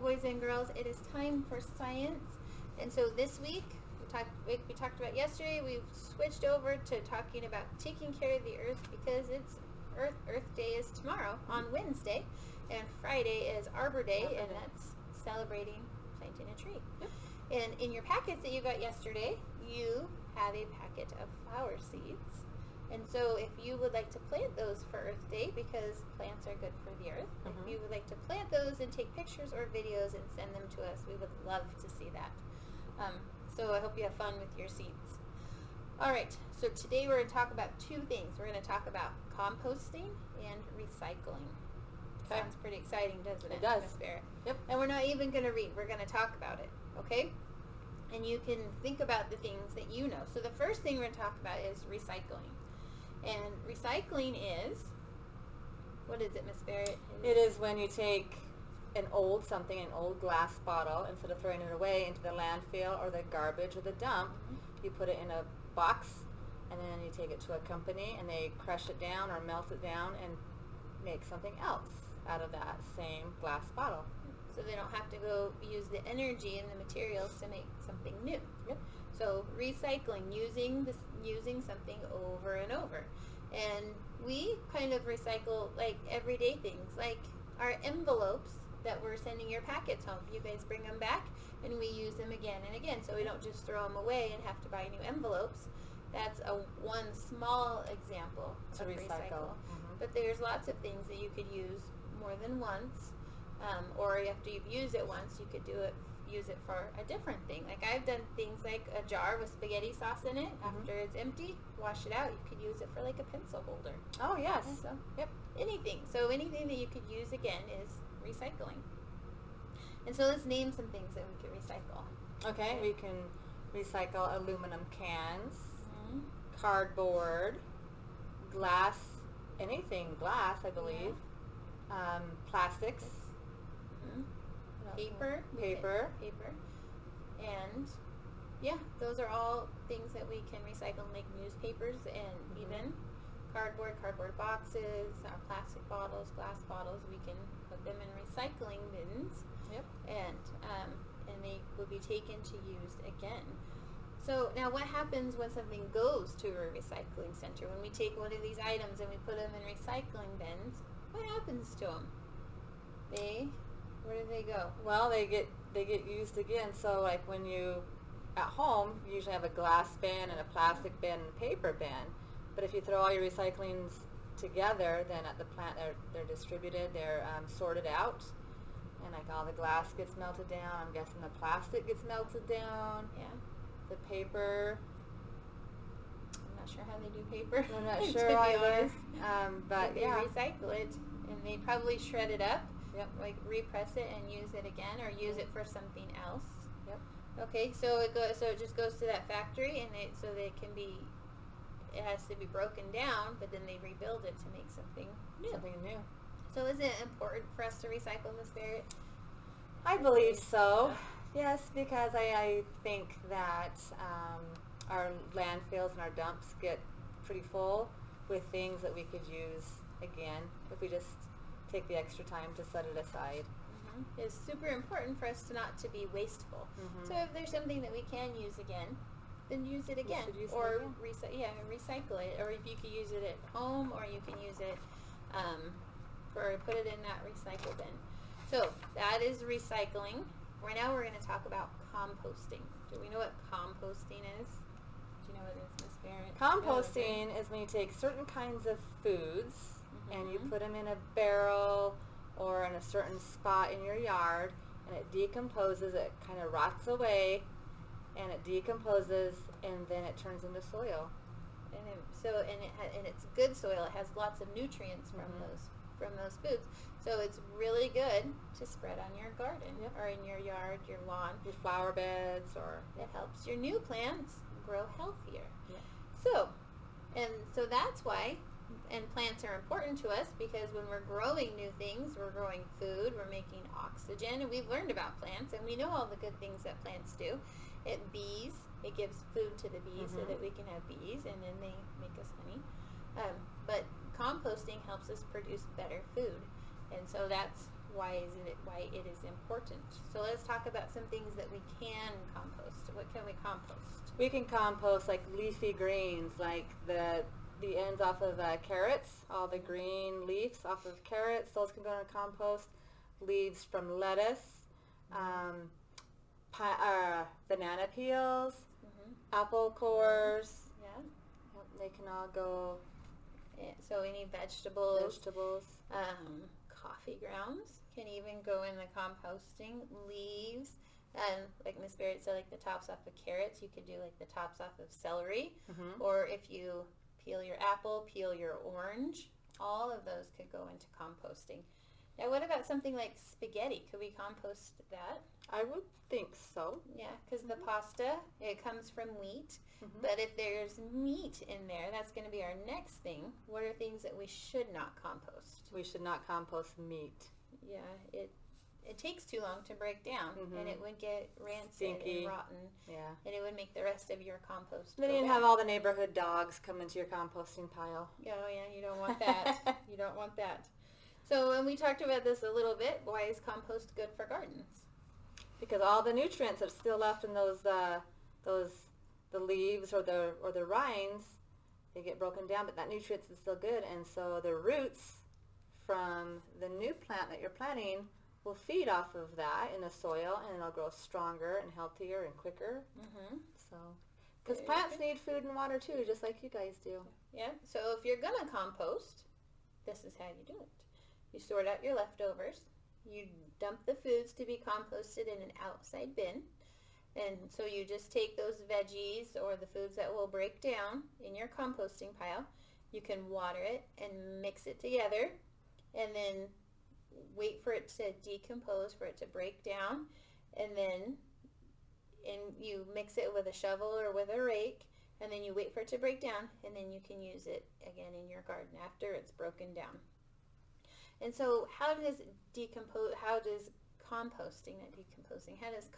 boys and girls. It is time for science. And so this week, we talked about yesterday, we've switched over to talking about taking care of the earth because it's Earth Day is tomorrow on Wednesday, and Friday is Arbor Day, and that's celebrating planting a tree. Yep. And in your packets that you got yesterday, you have a packet of flower seeds. And so if you would like to plant those for Earth Day, because plants are good for the earth, if you would like to plant those and take pictures or videos and send them to us, we would love to see that. So I hope you have fun with your seeds. All right, so today we're going to talk about two things. We're going to talk about composting and recycling. Okay. Sounds pretty exciting, doesn't it? It does. Miss Barrett? Yep. And we're not even going to read. We're going to talk about it, okay? And you can think about the things that you know. So the first thing we're going to talk about is recycling. And recycling is, what is it, Miss Barrett? It is when you take an old glass bottle, instead of throwing it away into the landfill or the garbage or the dump, you put it in a box, and then you take it to a company and they crush it down or melt it down and make something else out of that same glass bottle. So they don't have to go use the energy and the materials to make something new. Yep. So recycling, using something over and over. And we kind of recycle like everyday things, like our envelopes that we're sending your packets home. You guys bring them back and we use them again and again. So we don't just throw them away and have to buy new envelopes. That's one small example To of recycle. But there's lots of things that you could use more than once. Or after you've used it once, you could use it for a different thing. Like I've done things like a jar with spaghetti sauce in it. After it's empty, wash it out. You could use it for like a pencil holder. Oh, yes. So, Yep. anything. So anything that you could use again is recycling. And so let's name some things that we could recycle. Okay, we can recycle aluminum cans, cardboard, glass, anything glass, I believe, plastics, Paper. Paper. And yeah, those are all things that we can recycle, like newspapers and even cardboard boxes, our plastic bottles, glass bottles. We can put them in recycling bins. Yep. And they will be taken to use again. So now what happens when something goes to a recycling center? When we take one of these items and we put them in recycling bins, what happens to them? Where do they go? Well, they get used again. So like when you at home, you usually have a glass bin and a plastic bin and a paper bin. But if you throw all your recyclings together, then at the plant they're distributed, they're sorted out, and like all the glass gets melted down. I'm guessing the plastic gets melted down. Yeah. The paper. I'm not sure how they do paper. I'm not to sure be either. honest. But they yeah. recycle it, and they probably shred it up. Yep. Like repress it and use it again, or use it for something else. Yep. Okay, so it just goes to that factory, and it has to be broken down, but then they rebuild it to make something new. Something new. So is it important for us to recycle, Miss Barrett? I believe so. Yes, because I think that our landfills and our dumps get pretty full with things that we could use again if we just take the extra time to set it aside. It's super important for us not to be wasteful. So if there's something that we can use again, then use it again, should use it or again. recycle it. Or if you could use it at home, or you can use it put it in that recycle bin. So that is recycling. Right now we're going to talk about composting. Do we know what composting is? Do you know what it is, Miss Barrett? Composting is when you take certain kinds of foods and you put them in a barrel or in a certain spot in your yard, and it decomposes, it kind of rots away, and it decomposes, and then it turns into soil. And it's good soil. It has lots of nutrients from those foods. So it's really good to spread on your garden or in your yard, your lawn, Your flower beds, or it helps your new plants grow healthier. Yeah. So that's why, and plants are important to us because when we're growing new things, we're growing food, we're making oxygen, and we've learned about plants, and we know all the good things that plants do. It gives food to the bees so that we can have bees, and then they make us honey. But composting helps us produce better food, and so that's why it is important. So let's talk about some things that we can compost. What can we compost? We can compost like leafy greens, like the ends off of carrots, all the green leaves off of carrots. Those can go in compost. Leaves from lettuce, banana peels, apple cores. Yeah. Yep, they can all go. So any vegetables. Coffee grounds can even go in the composting. Leaves, and like Miss Barrett said, like the tops off of carrots, you could do like the tops off of celery, or if you peel your apple, peel your orange, all of those could go into composting. Now, what about something like spaghetti? Could we compost that? I would think so. Yeah, because the pasta, it comes from wheat. But if there's meat in there, that's going to be our next thing. What are things that we should not compost? We should not compost meat. Yeah, it takes too long to break down, and it would get rancid Stinky. and rotten. Yeah. And it would make the rest of your compost Then go you'd bad. have all the neighborhood dogs come into your composting pile. Oh, yeah, you don't want that. You don't want that. So, and we talked about this a little bit. Why is compost good for gardens? Because all the nutrients that are still left in those the leaves or the rinds, they get broken down, but that nutrients is still good, and so the roots from the new plant that you're planting will feed off of that in the soil, and it'll grow stronger and healthier and quicker. So, because plants need food and water too, just like you guys do. Yeah. So if you're gonna compost, this is how you do it. You sort out your leftovers. You dump the foods to be composted in an outside bin. And so you just take those veggies or the foods that will break down in your composting pile. You can water it and mix it together, and then wait for it to decompose, for it to break down, and then you mix it with a shovel or with a rake, and then you wait for it to break down, and then you can use it again in your garden after it's broken down. And so how does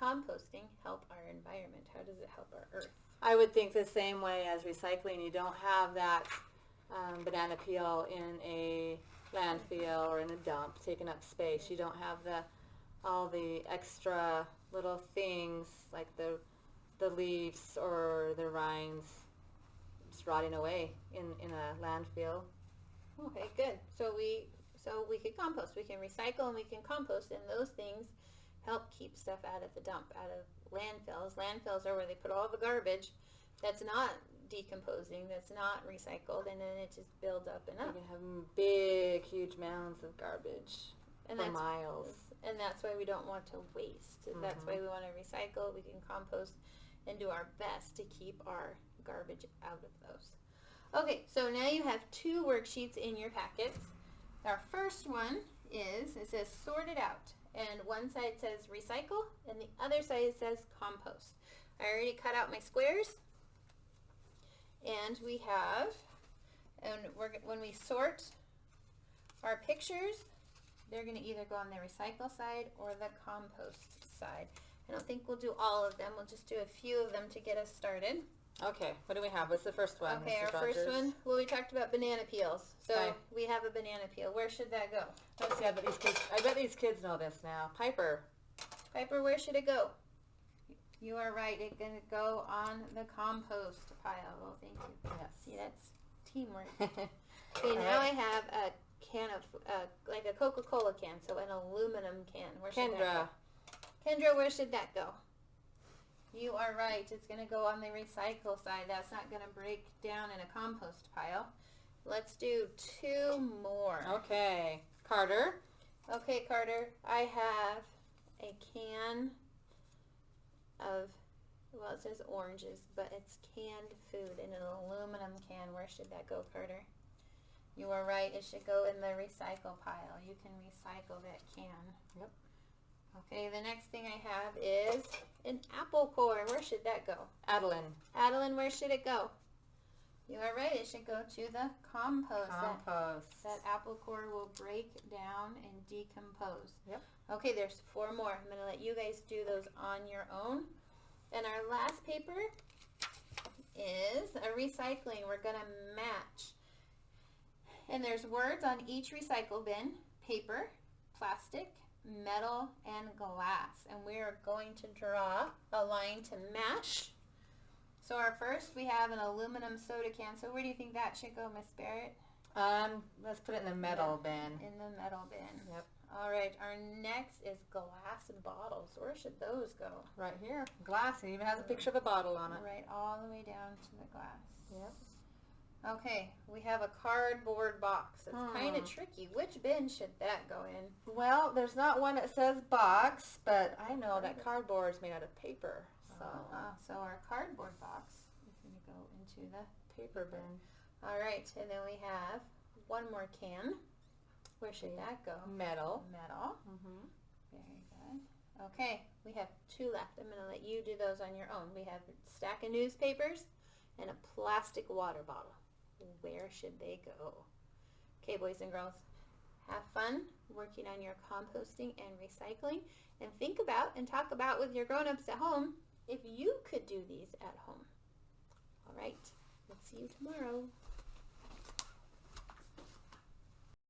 composting help our environment? How does it help our earth? I would think the same way as recycling. You don't have that banana peel in a landfill or in a dump taking up space. You don't have all the extra little things like the leaves or the rinds just rotting away in a landfill. Okay, good. So we can compost. We can recycle and we can compost, and those things help keep stuff out of the dump, out of landfills. Landfills are where they put all the garbage that's not decomposing, that's not recycled, and then it just builds up and You up. can have big, huge mounds of garbage And for that's miles. And that's why we don't want to waste. That's why we want to recycle. We can compost and do our best to keep our garbage out of those. Okay, so now you have 2 worksheets in your packets. Our first one it says sort it out. And one side says recycle and the other side says compost. I already cut out my squares. And we have, when we sort our pictures, they're going to either go on the recycle side or the compost side. I don't think we'll do all of them. We'll just do a few of them to get us started. Okay, what do we have? What's the first one? Okay, Mrs. our Rogers? first one, well, we talked about banana peels. So Okay. we have a banana peel. Where should that go? Let's see, I bet these kids know this now. Piper. Piper, where should it go? You are right. It's going to go on the compost pile. Well, thank you. Yes. See, that's teamwork. Okay, now I have a can of, like a Coca-Cola can, so an aluminum can. Where should that Kendra. go? Kendra, where should that go? You are right. It's going to go on the recycle side. That's not going to break down in a compost pile. Let's do 2 more. Okay. Carter. Okay, Carter. I have a can of, well, it says oranges, but it's canned food in an aluminum can. Where should that go, Carter? You are right. It should go in the recycle pile. You can recycle that can. Yep. Okay, the next thing I have is an apple core. Where should that go? Adeline. Adeline, where should it go? You are right. It should go to the compost. Compost. That apple core will break down and decompose. Yep. Okay, there's 4 more. I'm going to let you guys do those on your own. And our last paper is a recycling. We're going to match. And there's words on each recycle bin. Paper, plastic, metal, and glass. And we are going to draw a line to match. So our first, we have an aluminum soda can. So where do you think that should go, Miss Barrett? Let's put it in the metal bin. In the metal bin. Yep. All right, our next is glass bottles. Where should those go? Right here. Glass. It even has a picture of a bottle on it. Right, all the way down to the glass. Yep. Okay, we have a cardboard box. It's kind of tricky. Which bin should that go in? Well, there's not one that says box, but I know that cardboard is made out of paper. So, So our cardboard box is going to go into the paper bin. All right, and then we have one more can. Where should that go? Metal. Metal. Mm-hmm. Very good. Okay, we have two left. I'm going to let you do those on your own. We have a stack of newspapers and a plastic water bottle. Where should they go? Okay, boys and girls, have fun working on your composting and recycling, and think about and talk about with your grown-ups at home if you could do these at home. All right, let's see you tomorrow.